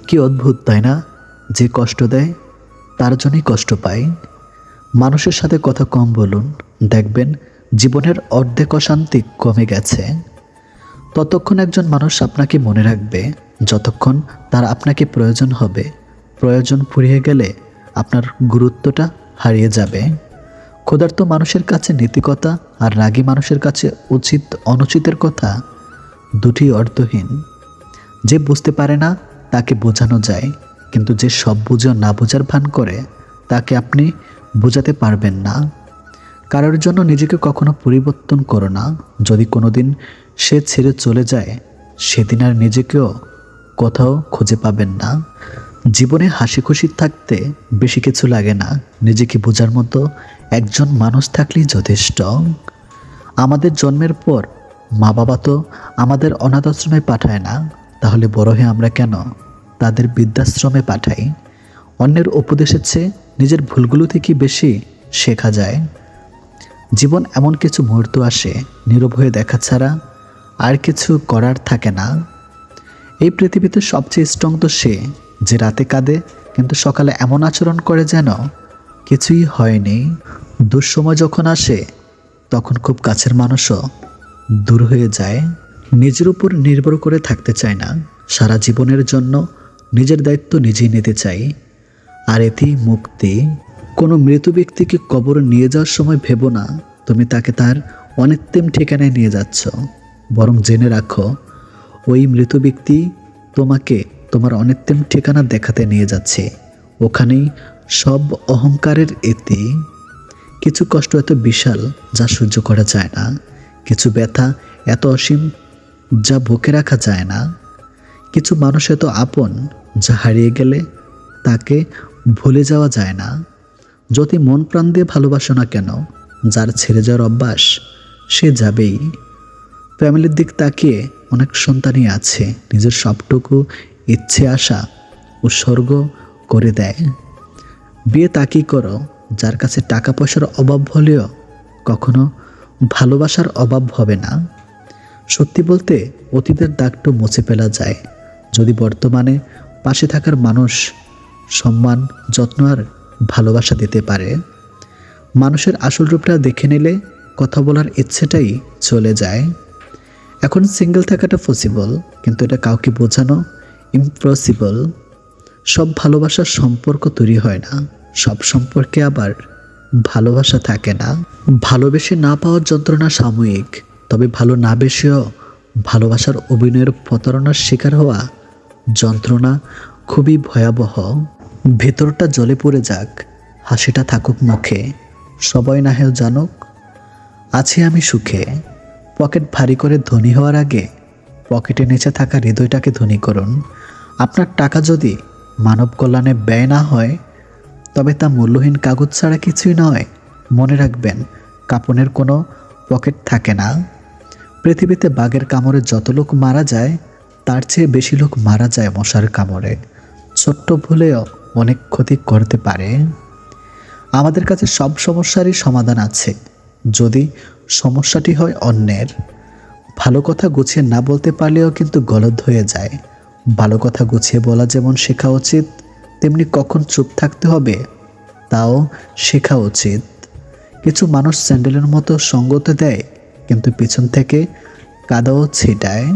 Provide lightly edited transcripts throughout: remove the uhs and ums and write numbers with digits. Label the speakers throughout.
Speaker 1: কি অদ্ভুত তাই না? যে কষ্ট দেয় তার জন্যই কষ্ট পায়। মানুষের সাথে কথা কম বলুন, দেখবেন জীবনের অর্ধেক অশান্তি কমে গেছে। ততক্ষণ একজন মানুষ আপনাকে মনে রাখবে যতক্ষণ তার আপনাকে প্রয়োজন হবে। প্রয়োজন ফুরিয়ে গেলে আপনার গুরুত্বটা হারিয়ে যাবে। ক্ষুধার্ত মানুষের কাছে নীতিকথা আর রাগী মানুষের কাছে উচিত অনুচিতের কথা দুটি অর্থহীন। যে বুঝতে পারে না তাকে বোঝানো যায়, কিন্তু যে সব বুঝেও না বোঝার ভান করে তাকে আপনি বোঝাতে পারবেন না। কারোর জন্য নিজেকে কখনো পরিবর্তন করো না। যদি কোনোদিন সে ছেড়ে চলে যায়, সেদিন আর নিজেকেও কোথাও খুঁজে পাবেন না। জীবনে হাসি খুশি থাকতে বেশি কিছু লাগে না, নিজেকে বোঝার মতো একজন মানুষ থাকলেই যথেষ্ট। আমাদের জন্মের পর মা বাবা তো আমাদের অনাথ আশ্রমে পাঠায় না, তাহলে বড় হয়ে আমরা কেন তাদের বৃদ্ধাশ্রমে পাঠাই? অন্যের উপদেশের চেয়ে নিজের ভুলগুলো থেকে বেশি শেখা যায়। জীবন এমন কিছু মুহূর্ত আসে, নীরব হয়ে দেখা ছাড়া আর কিছু করার থাকে না। এই পৃথিবীতে সবচেয়ে স্ট্রং তো সে যে রাতে কাঁদে কিন্তু সকালে এমন আচরণ করে যেন কিছুই হয়নি। দুঃসময় যখন আসে তখন খুব কাছের মানুষও দূর হয়ে যায়। নিজের উপর নির্ভর করে থাকতে চায় না, সারা জীবনের জন্য নিজের দায়িত্ব নিজেই নিতে চাই, আর এতেই মুক্তি। কোনো মৃত ব্যক্তিকে কবরে নিয়ে যাওয়ার সময় ভেবো না তুমি তাকে তার অনিত্যম ঠিকানায় নিয়ে যাচ্ছ, বরং জেনে রাখো ওই মৃত ব্যক্তি তোমাকে তোমার অনিত্যম ঠিকানা দেখাতে নিয়ে যাচ্ছে। ওখানেই সব অহংকারের ইতি। কিছু কষ্ট এত বিশাল যা সহ্য করা যায় না, কিছু ব্যথা এত অসীম যা বুকে রাখা যায় না, কিছু মানুষ এত আপন যা হারিয়ে গেলে তাকে ভুলে যাওয়া যায় না। যদি মন প্রাণ দিয়ে ভালোবাসো না কেন, যার ছেড়ে যাওয়ার অভ্যাস সে যাবেই। ফ্যামিলির দিক তাকিয়ে অনেক সন্তানই আছে নিজের সবটুকু ইচ্ছে আশা উৎসর্গ করে দেয়। বিয়ে তাকিয়ে করো যার কাছে টাকা পয়সার অভাব হলেও কখনো ভালোবাসার অভাব হবে না। সত্যি বলতে অতীতের দাগটা মুছে ফেলা যায় যদি বর্তমানে পাশে থাকার মানুষ সম্মান, যত্ন আর ভালোবাসা দিতে পারে। মানুষের আসল রূপটা দেখে নিলে কথা বলার ইচ্ছেটাই চলে যায়। এখন সিঙ্গেল থাকাটা পসিবল, কিন্তু এটা কাউকে বোঝানো ইম্পসিবল। সব ভালোবাসার সম্পর্ক তৈরি হয় না, সব সম্পর্কে আবার ভালোবাসা থাকে না। ভালোবেসে না পাওয়ার যন্ত্রণা সাময়িক, তবে ভালো না বেসেও ভালোবাসার অভিনয়ের প্রতারণার শিকার হওয়া যন্ত্রণা খুবই ভয়াবহ। ভেতরটা জ্বলে পড়ে যাক, হাসিটা থাকুক মুখে, সবাই না হেও জানুক আছি আমি সুখে। পকেট ভারী করে ধনী হওয়ার আগে পকেটে নিচে থাকা হৃদয়টাকে ধনী করুন। আপনার টাকা যদি মানব কল্যাণে ব্যয় না হয় তবে তা মূল্যহীন কাগজ ছাড়া কিছুই নয়। মনে রাখবেন, কাপনের কোনো পকেট থাকে না। পৃথিবীতে বাঘের কামড়ে যত লোক মারা যায় তার চেয়ে বেশি লোক মারা যায় মশার কামড়ে। ছোট্ট ভুলেও অনেক ক্ষতি করতে পারে। আমাদের কাছে সব সমস্যারই সমাধান আছে, যদি সমস্যাটি হয় অন্যের। ভালো কথা গুছিয়ে না বলতে পারলেও কিন্তু গলদ হয়ে যায়। ভালো কথা গুছিয়ে বলা যেমন শেখা উচিত, তেমনি কখন চুপ থাকতে হবে তাও শেখা উচিত। কিছু মানুষ স্যান্ডেলের মতো সঙ্গত দেয় কিন্তু পিছন থেকে কাদাও ছিটায়।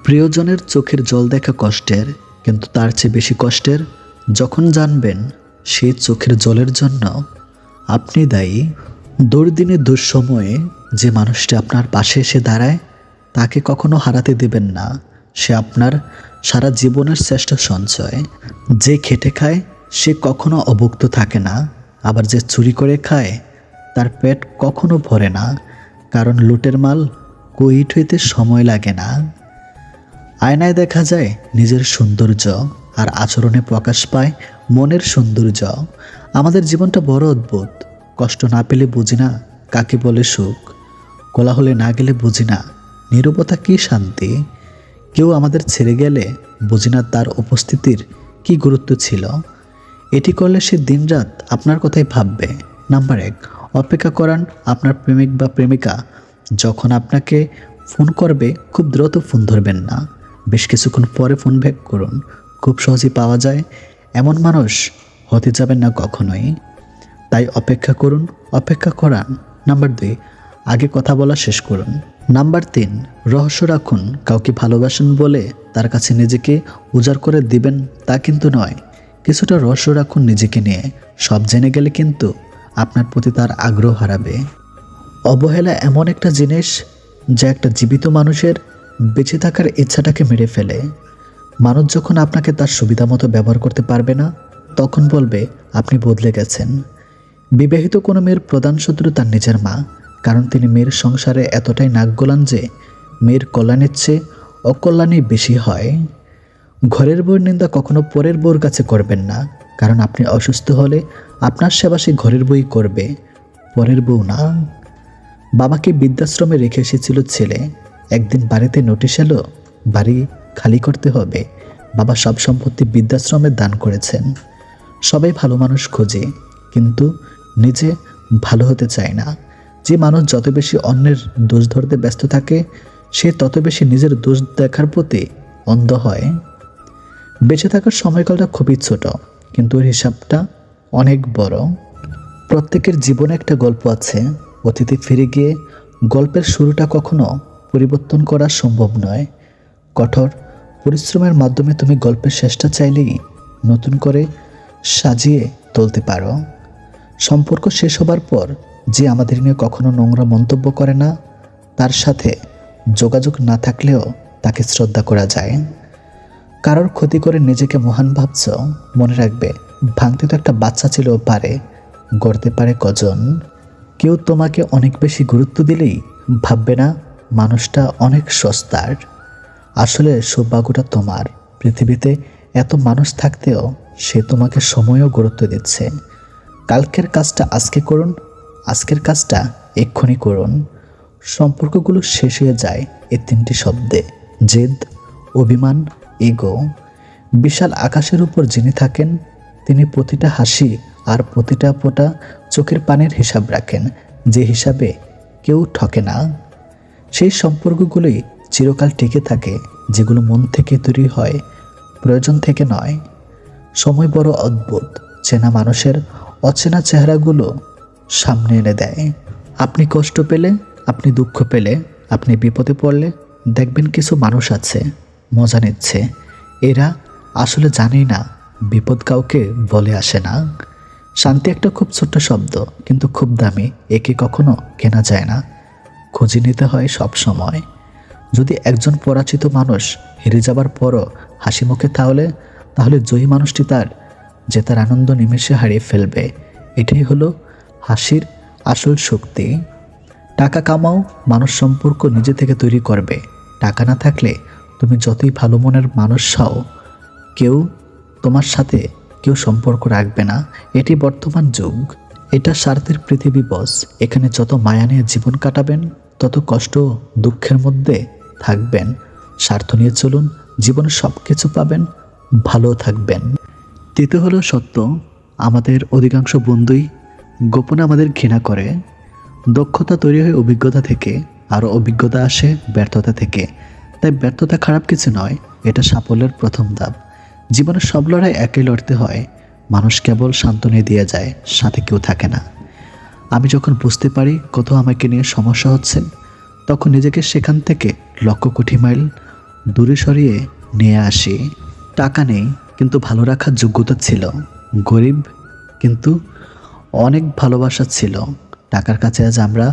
Speaker 1: প্রিয়জনের চোখের জল দেখা কষ্টের, কিন্তু তার চেয়ে বেশি কষ্টের যখন জানবেন সেই চোখের জলের জন্য আপনি দায়ী। দুর্দিনে দুঃসময়ে যে মানুষটি আপনার পাশে এসে দাঁড়ায় তাকে কখনো হারাতে দেবেন না। সে আপনার সারা জীবনের শ্রেষ্ঠ সঞ্চয়। যে খেটে খায় সে কখনো অভুক্ত থাকে না, আবার যে চুরি করে খায় তার পেট কখনো ভরে না, কারণ লুটের মাল কুইট হইতে সময় লাগে না। আয়নায় দেখা যায় নিজের সৌন্দর্য, আর আচরণে প্রকাশ পায় মনের সৌন্দর্য। আমাদের জীবনটা বড় অদ্ভুত। কষ্ট না পেলে বুঝি না কাকে বলে সুখ, কোলাহলে না গেলে বুঝি না নীরবতা কি শান্তি। কেউ আমাদের ছেড়ে গেলে বুঝি না তার উপস্থিতির কি গুরুত্ব ছিল। এটি করলে সে দিনরাত আপনার কথাই ভাববে। নাম্বার 1, অপেক্ষা করান আপনার প্রেমিক বা প্রেমিকা যখন আপনাকে ফোন করবে খুব দ্রুত ফোন ধরবেন না, বেশ কিছুক্ষণ পরে ফোন ব্যাক করুন। খুব সহজেই পাওয়া যায় এমন মানুষ হতে যাবেন না কখনোই। তাই অপেক্ষা করুন, অপেক্ষা করান। নাম্বার 2, আগে কথা বলা শেষ করুন। নাম্বার 3, রহস্য রাখুন। কাউকে ভালোবাসেন বলে তার কাছে নিজেকে উজাড় করে দিবেন তা কিন্তু নয়। কিছুটা রহস্য রাখুন নিজেকে নিয়ে। সব জেনে গেলে কিন্তু আপনার প্রতি তার আগ্রহ হারাবে। অবহেলা এমন একটা জিনিস যা একটা জীবিত মানুষের বেঁচে থাকার ইচ্ছাটাকে মেরে ফেলে। মানুষ যখন আপনাকে তার সুবিধা মতো ব্যবহার করতে পারবে না, তখন বলবে আপনি বদলে গেছেন। বিবাহিত কোনো মেয়ের প্রধান শত্রু তার নিজের মা, কারণ তিনি মেয়ের সংসারে এতটাই নাক গলান যে মেয়ের কল্যাণের চেয়ে অকল্যাণই বেশি হয়। ঘরের বউয়ের নিন্দা কখনো পরের বউর কাছে করবেন না, কারণ আপনি অসুস্থ হলে আপনার সেবা সে ঘরের বউই করবে, পরের বউ না। বাবাকে বৃদ্ধাশ্রমে রেখে এসেছিল ছেলে। একদিন বাড়িতে নোটিশ এলো বাড়ি খালি করতে হবে। বাবা সব সম্পত্তি বৃদ্ধাশ্রমে দান করেছেন। সবাই ভালো মানুষ খোঁজে, কিন্তু নিজে ভালো হতে চায় না। যে মানুষ যত বেশি অন্যের দোষ ধরতে ব্যস্ত থাকে, সে তত বেশি নিজের দোষ দেখার প্রতি অন্ধ হয়। বেঁচে থাকার সময়কালটা খুবই ছোট, কিন্তু ওর হিসাবটা অনেক বড়। প্রত্যেকের জীবনে একটা গল্প আছে। অতীতে ফিরে গিয়ে গল্পের শুরুটা কখনো পরিবর্তন করা সম্ভব নয়। কঠোর পরিশ্রমের মাধ্যমে তুমি গল্পের শেষটা চাইলেই নতুন করে সাজিয়ে তুলতে পারো। সম্পর্ক শেষ হবার পর যে আমাদের নিয়ে কখনো নোংরা মন্তব্য করে না, তার সাথে যোগাযোগ না থাকলেও তাকে শ্রদ্ধা করা যায়। কারোর ক্ষতি করে নিজেকে মহান ভাবছ, মনে রাখবে ভাঙতে তো একটা বাচ্চা ছিলেও পারে, গড়তে পারে কজন। কেউ তোমাকে অনেক বেশি গুরুত্ব দিলেই ভাববে না মানুষটা অনেক সস্তার। আসলে সৌভাগ্যটা তোমার। পৃথিবীতে এত মানুষ থাকতেও সে তোমাকে সময়ও গুরুত্ব দিচ্ছে। কালকের কাজটা আজকে করুন, আজকের কাজটা এক্ষুনি করুন। সম্পর্কগুলো শেষ হয়ে যায় এই 3টি শব্দে: জেদ, অভিমান, ইগো। বিশাল আকাশের উপর যিনি থাকেন, তিনি প্রতিটা হাসি আর প্রতিটা ফোঁটা চোখের পানির হিসাব রাখেন, যে হিসাবে কেউ ঠকে না। সেই সম্পর্কগুলোই চিরকাল টিকে থাকে, যেগুলো মন থেকে তৈরি হয়, প্রয়োজন থেকে নয়। সময় বড় অদ্ভুত, চেনা মানুষের অচেনা চেহারাগুলো সামনে এনে দেয়। আপনি কষ্ট পেলে, আপনি দুঃখ পেলে, আপনি বিপদে পড়লে দেখবেন কিছু মানুষ আছে মজা নিচ্ছে। এরা আসলে জানেই না বিপদ কাউকে বলে আসে না। শান্তি একটা খুব ছোট্ট শব্দ, কিন্তু খুব দামি। একে কখনো কেনা যায় না, খুঁজে নিতে হয় সব সময়। যদি একজন পরাজিত মানুষ হেরে যাবার পরও হাসি মুখে তাহলে জয়ী মানুষটি তার জেতার আনন্দ নিমেষে হারিয়ে ফেলবে। এটাই হলো হাসির আসল শক্তি। টাকা কামাও, মানুষ সম্পর্ক নিজে থেকে তৈরি করবে। টাকা না থাকলে তুমি যতই ভালো মনের মানুষ হও, তোমার সাথে কেউ সম্পর্ক রাখবে না। এটি বর্তমান যুগ, এটা স্বার্থের পৃথিবী বস। এখানে যত মায়া নিয়ে জীবন কাটাবেন, তত কষ্ট দুঃখের মধ্যে থাকবেন। স্বার্থ নিয়ে চলুন, জীবনে সব কিছু পাবেন, ভালো থাকবেন। তৃতীয় হলো সত্য। আমাদের অধিকাংশ বন্ধুই গোপনে আমাদের ঘৃণা করে। দক্ষতা তৈরি হয় অভিজ্ঞতা থেকে, আর অভিজ্ঞতা আসে ব্যর্থতা থেকে। তাই ব্যর্থতা খারাপ কিছু নয়, এটা সাফল্যের প্রথম ধাপ। জীবনের সব লড়াই একাই লড়তে হয়। মানুষ কেবল সান্ত্বনা দিয়ে যায়, সাথে কেউ থাকে না। আমি যখন বুঝতে পারি কোথাও আমাকে নিয়ে সমস্যা হচ্ছে, তখন নিজেকে সেখান থেকে লক্ষ কোটি মাইল দূরে সরিয়ে নিয়ে আসি। টাকা নেই, কিন্তু ভালো রাখার যোগ্যতা ছিল। গরিব, কিন্তু অনেক ভালোবাসা ছিল। টাকার কাছে আজ আমরা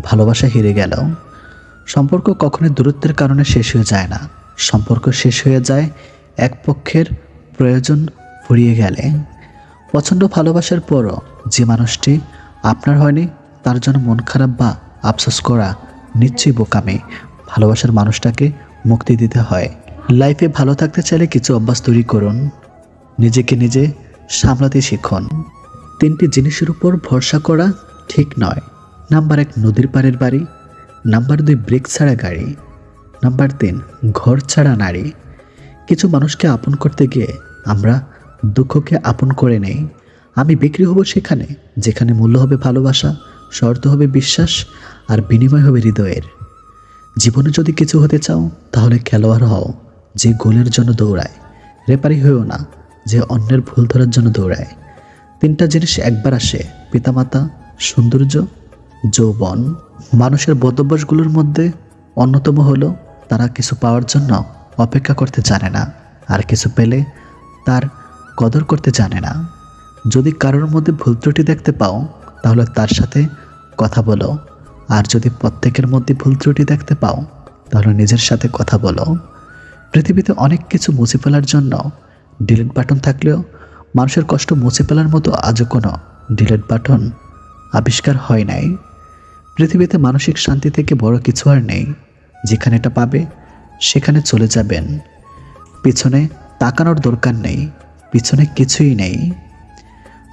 Speaker 1: ভালোবাসা হেরে গেল। সম্পর্ক কখনোই দূরত্বের কারণে শেষ হয়ে যায় না। সম্পর্ক শেষ হয়ে যায় এক পক্ষের প্রয়োজন ফুরিয়ে গেলে। প্রচণ্ড ভালোবাসার পরও যে মানুষটি আপনার হয়নি, তার জন্য মন খারাপ বা আফসোস করা নিশ্চয়ই বোকামি। ভালোবাসার মানুষটাকে মুক্তি দিতে হয়। লাইফে ভালো থাকতে চাইলে কিছু অভ্যাস তৈরি করুন। নিজেকে নিজে সামলাতে শিখুন। 3টি জিনিসের উপর ভরসা করা ঠিক নয়। নাম্বার 1, নদীর পাড়ের বাড়ি। নাম্বার 2, ব্রেক ছাড়া গাড়ি। নাম্বার 3, ঘর ছাড়া নারী। কিছু মানুষকে আপন করতে গিয়ে আমরা দুঃখকে আপন করে নেই। আমি বিক্রি হব সেখানে যেখানে মূল্য হবে ভালোবাসা, শর্ত হবে বিশ্বাস, আর বিনিময় হবে হৃদয়ের। জীবনে যদি কিছু হতে চাও, তাহলে খেলোয়াড় হও যে গোলের জন্য দৌড়ায়, রেপারি হয়েও না যে অন্যের ভুল ধরার জন্য দৌড়ায়। 3টা জিনিস একবার আসে: পিতামাতা, সৌন্দর্য, যৌবন। মানুষের বদভ্যাসগুলোর মধ্যে অন্যতম হলো তারা কিছু পাওয়ার জন্য অপেক্ষা করতে জানে না, আর কিছু পেলে তার কদর করতে জানে না। যদি কারোর মধ্যে ভুল ত্রুটি দেখতে পাও তাহলে তার সাথে কথা বলো, আর যদি প্রত্যেকের মধ্যে ভুল ত্রুটি দেখতে পাও তাহলে নিজের সাথে কথা বলো। পৃথিবীতে অনেক কিছু মুছে ফেলার জন্য ডিলিট বাটন থাকলেও মানুষের কষ্ট মুছে ফেলার মতো আজও কোনো ডিলিট বাটন আবিষ্কার হয় নাই। পৃথিবীতে মানসিক শান্তি থেকে বড় কিছু আর নেই। যেখানে এটা পাবে সেখানে চলে যাবেন। পিছনে তাকানোর দরকার নেই, পিছনে কিছুই নেই।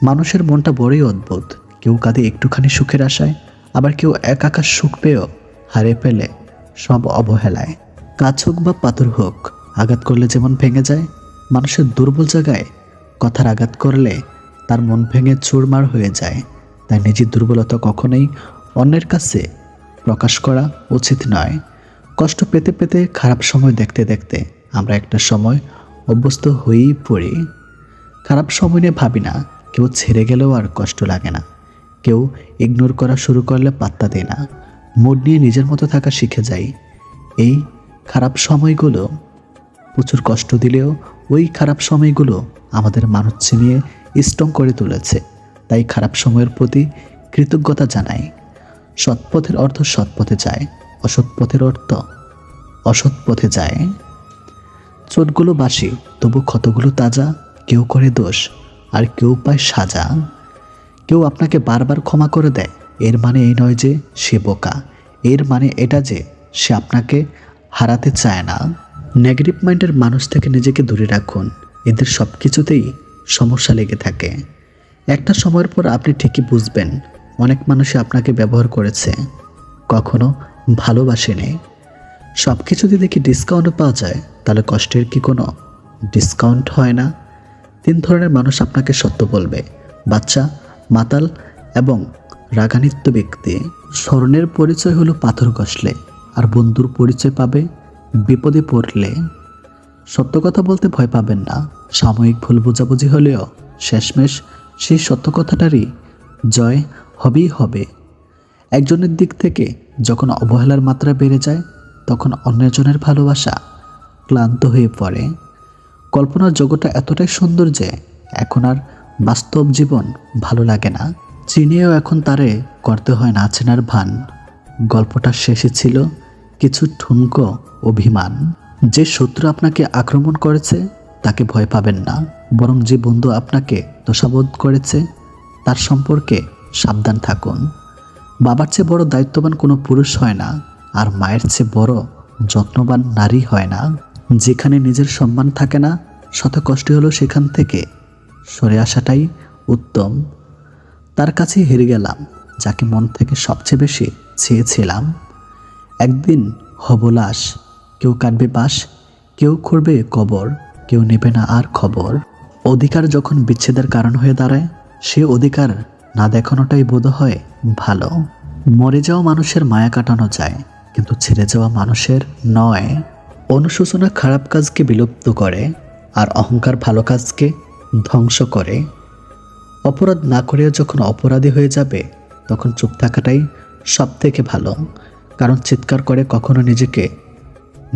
Speaker 1: মানুষের মনটা বড়ই অদ্ভুত। কেউ কাঁদে একটুখানি সুখের আশায়, আবার কেউ একা সুখ পেয়েও হারিয়ে ফেলে সব অবহেলায়। কাজ হোক বা পাথর হোক, আঘাত করলে যেমন ভেঙে যায়, মানুষের দুর্বল জায়গায় কথার আঘাত করলে তার মন ভেঙে চুরমার হয়ে যায়। তাই নিজের দুর্বলতা কখনোই অন্যের কাছে প্রকাশ করা উচিত নয়। কষ্ট পেতে পেতে, খারাপ সময় দেখতে দেখতে আমরা একটা সময় অভ্যস্ত হয়েই পড়ি। খারাপ সময় নিয়ে ভাবি না, কেউ ছেড়ে গেলেও আর কষ্ট লাগে না, কেউ ইগনোর করা শুরু করলে পাত্তা দেয় না। মুড নিয়ে নিজের মতো থাকা শিখে যাই। এই খারাপ সময়গুলো প্রচুর কষ্ট দিলেও ওই খারাপ সময়গুলো আমাদের মানুষ চিনিয়ে স্ট্রং করে তুলেছে। তাই খারাপ সময়ের প্রতি কৃতজ্ঞতা জানাই। সৎ পথের অর্থ সৎ পথে যায়, অসৎ পথের অর্থ অসৎ পথে যায়। চোটগুলো বাসি, তবু ক্ষতগুলো তাজা। কেউ করে দোষ আর কেউ পায় সাজা। কেউ আপনাকে বারবার ক্ষমা করে দেয়, এর মানে এই নয় যে সে বোকা, এর মানে এটা যে সে আপনাকে হারাতে চায় না। নেগেটিভ মাইন্ডের মানুষ থেকে নিজেকে দূরে রাখুন। এদের সব কিছুতেই সমস্যা লেগে থাকে। একটা সময়ের পর আপনি ঠিকই বুঝবেন অনেক মানুষই আপনাকে ব্যবহার করেছে, কখনো ভালোবাসেনি। সব কিছুতে দেখি ডিসকাউন্টও পাওয়া যায়, তাহলে কষ্টের কি কোনো ডিসকাউন্ট হয় না? 3 ধরনের মানুষ আপনাকে সত্য বলবে: বাচ্চা, মাতাল এবং রাগান্বিত ব্যক্তি। স্মরণের পরিচয় হলো পাথর ঘষলে, আর বন্ধুর পরিচয় পাবে বিপদে পড়লে। সত্য কথা বলতে ভয় পাবেন না। সাময়িক ভুল বোঝাবুঝি হলেও শেষমেশ সেই সত্য কথাটারই জয় হবেই হবে। একজনের দিক থেকে যখন অবহেলার মাত্রা বেড়ে যায়, তখন অন্যজনের ভালোবাসা ক্লান্ত হয়ে পড়ে। কল্পনার জগৎটা এতটাই সুন্দর যে এখন আর বাস্তব জীবন ভালো লাগে না। চিনিয়েও এখন তারে করতে হয় না চেনার ভান। গল্পটা শেষে ছিল কিছু ঠুনকো অভিমান। যে শত্রু আপনাকে আক্রমণ করেছে তাকে ভয় পাবেন না, বরং যে বন্ধু আপনাকে দোষাবোধ করেছে তার সম্পর্কে সাবধান থাকুন। বাবার চেয়ে বড় দায়িত্ববান কোনো পুরুষ হয় না, আর মায়ের চেয়ে বড় যত্নবান নারী হয় না। যেখানে নিজের সম্মান থাকে না, শত কষ্ট হলো সেখান থেকে সরে আসাটাই উত্তম। তার কাছে হেরে গেলাম যাকে মন থেকে সবচেয়ে বেশি চেয়েছিলাম। একদিন হব লাশ, কেউ কাটবে বাঁশ, কেউ করবে কবর, কেউ নেবে না আর খবর। অধিকার যখন বিচ্ছেদের কারণ হয়ে দাঁড়ায়, সে অধিকার না দেখানোটাই বোধ হয় ভালো। মরে যাওয়া মানুষের মায়া কাটানো যায়, কিন্তু ছেড়ে যাওয়া মানুষের নয়। অনুশোচনা খারাপ কাজকে বিলুপ্ত করে, আর অহংকার ভালো কাজকে ধ্বংস করে। অপরাধ না করেও যখন অপরাধী হয়ে যাবে, তখন চুপ থাকাটাই সব থেকে ভালো। কারণ চিৎকার করে কখনো নিজেকে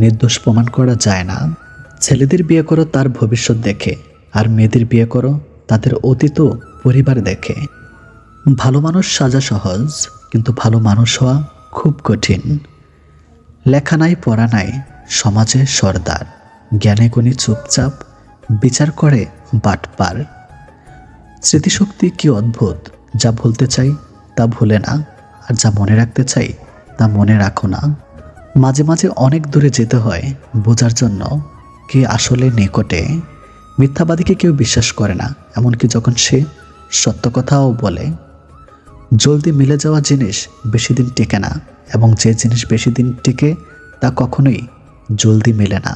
Speaker 1: নির্দোষ প্রমাণ করা যায় না। ছেলেদের বিয়ে করো তার ভবিষ্যৎ দেখে, আর মেয়েদের বিয়ে করো তাদের অতীত পরিবার দেখে। ভালো মানুষ সাজা সহজ, কিন্তু ভালো মানুষ হওয়া খুব কঠিন। লেখা নাই, পড়া নাই, সমাজে সর্দার, জ্ঞানে গুণী চুপচাপ, বিচার করে বাটপার। স্মৃতিশক্তি কি অদ্ভুত! যা ভুলতে চাই তা ভুলে না, আর যা মনে রাখতে চাই তা মনে রাখো না। মাঝে মাঝে অনেক দূরে যেতে হয় বোঝার জন্য কে আসলে নিকটে। মিথ্যাবাদীকে কেউ বিশ্বাস করে না, এমনকি যখন সে সত্য কথাও বলে। জলদি মিলে যাওয়া জিনিস বেশি দিন টেকে না, এবং যে জিনিস বেশি দিন টেকে তা কখনোই জলদি মেলে না।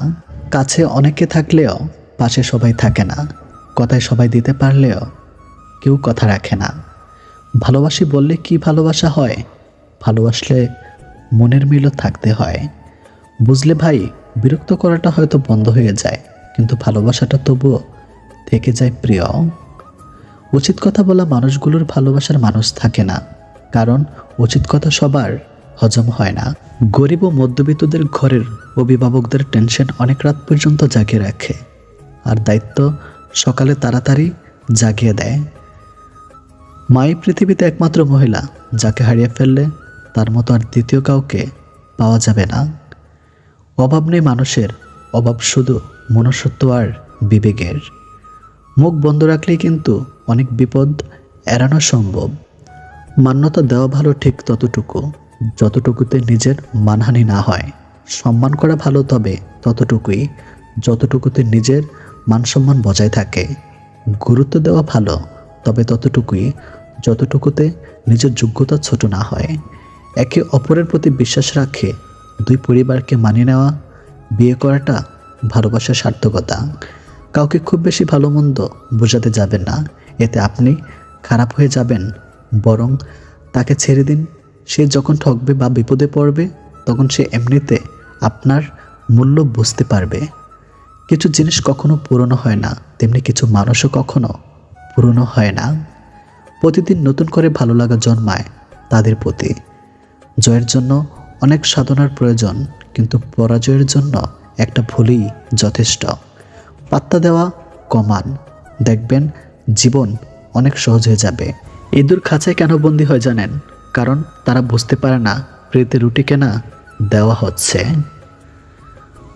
Speaker 1: কাছে অনেকে থাকলেও পাশে সবাই থাকে না। কথায় সবাই দিতে পারলেও কেউ কথা রাখে না। ভালোবাসি বললে কি ভালোবাসা হয়? ভালোবাসলে মনের মিলও থাকতে হয়। বুঝলে ভাই, বিরক্ত করাটা হয়তো বন্ধ হয়ে যায়, কিন্তু ভালোবাসাটা তবুও থেকে যায় প্রিয়। উচিত কথা বলা মানুষগুলোর ভালোবাসার মানুষ থাকে না, কারণ উচিত কথা সবার হজম হয় না। গরিব ও মধ্যবিত্তদের ঘরের অভিভাবকদের টেনশন অনেক রাত পর্যন্ত জাগিয়ে রাখে, আর দায়িত্ব সকালে তাড়াতাড়ি জাগিয়ে দেয়। মাই পৃথিবীতে একমাত্র মহিলা যাকে হারিয়ে ফেললে তার মতো আর দ্বিতীয় কাউকে পাওয়া যাবে না। অভাব নেই মানুষের, অভাব শুধু মনুষ্যত্ব আর বিবেকের। মুখ বন্ধ রাখলেই কিন্তু অনেক বিপদ এড়ানো সম্ভব। মান্যতা দেওয়া ভালো ঠিক ততটুকু যতটুকুতে নিজের মানহানি না হয়। সম্মান করা ভালো তবে ততটুকুই যতটুকুতে নিজের মানসম্মান বজায় থাকে। গুরুত্ব দেওয়া ভালো তবে ততটুকুই যতটুকুতে নিজের যোগ্যতা ছোট না হয়। একে অপরের প্রতি বিশ্বাস রাখে দুই পরিবারকে মানিয়ে নেওয়া, বিয়ে করাটা ভালোবাসার সার্থকতা। কাউকে খুব বেশি ভালো মন্দ বোঝাতে যাবেন না, এতে আপনি খারাপ হয়ে যাবেন। বরং তাকে ছেড়ে দিন। সে যখন ঠকবে বা বিপদে পড়বে তখন সে এমনিতে আপনার মূল্য বুঝতে পারবে। কিছু জিনিস কখনো পুরনো হয় না, তেমনি কিছু মানুষও কখনো পুরনো হয় না। প্রতিদিন নতুন করে ভালো লাগা জন্মায় তাদের প্রতি। জয়ের জন্য অনেক সাধনার প্রয়োজন, কিন্তু পরাজয়ের জন্য একটা ভুলই যথেষ্ট। পাত্তা দেওয়া কমান, দেখবেন জীবন অনেক সহজ হয়ে যাবে। ইঁদুর খাঁচায় কেন বন্দী হয় জানেন? কারণ তারা বুঝতে পারে না ফ্রিতে রুটি কেনা দেওয়া হচ্ছে।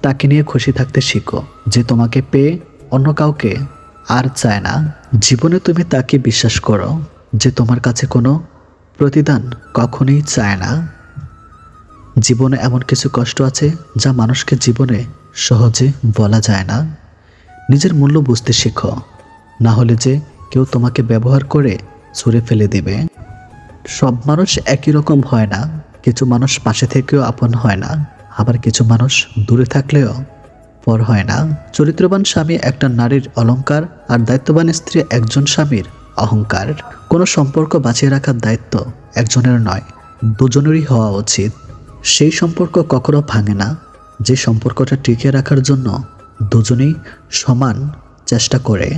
Speaker 1: তাকে নিয়ে খুশি থাকতে শিখো, যে তোমাকে পেয়ে অন্য কাউকে আর চায় না। জীবনে তুমি তাকে বিশ্বাস করো, যে তোমার কাছে কোনো প্রতিদান কখনোই চায় না। জীবনে এমন কিছু কষ্ট আছে যা মানুষকে জীবনে সহজে বলা যায় না। নিজের মূল্য বুঝতে শেখো, না হলে যে কেউ তোমাকে ব্যবহার করে ছুঁড়ে ফেলে দিবে। সব মানুষ একই রকম হয় না। কিছু মানুষ পাশে থেকেও আপন হয় না, আবার কিছু মানুষ দূরে থাকলেও পর হয় না। চরিত্রবান স্বামী একটা নারীর অলংকার, আর দায়িত্ববান স্ত্রী একজন স্বামীর অহংকার। কোনো সম্পর্ক বাঁচিয়ে রাখার দায়িত্ব একজনের নয়, দুজনেরই হওয়া উচিত। সেই সম্পর্ক কখনো ভাঙে না যে সম্পর্কটা টিকিয়ে রাখার জন্য দুজনেই সমান চেষ্টা করে।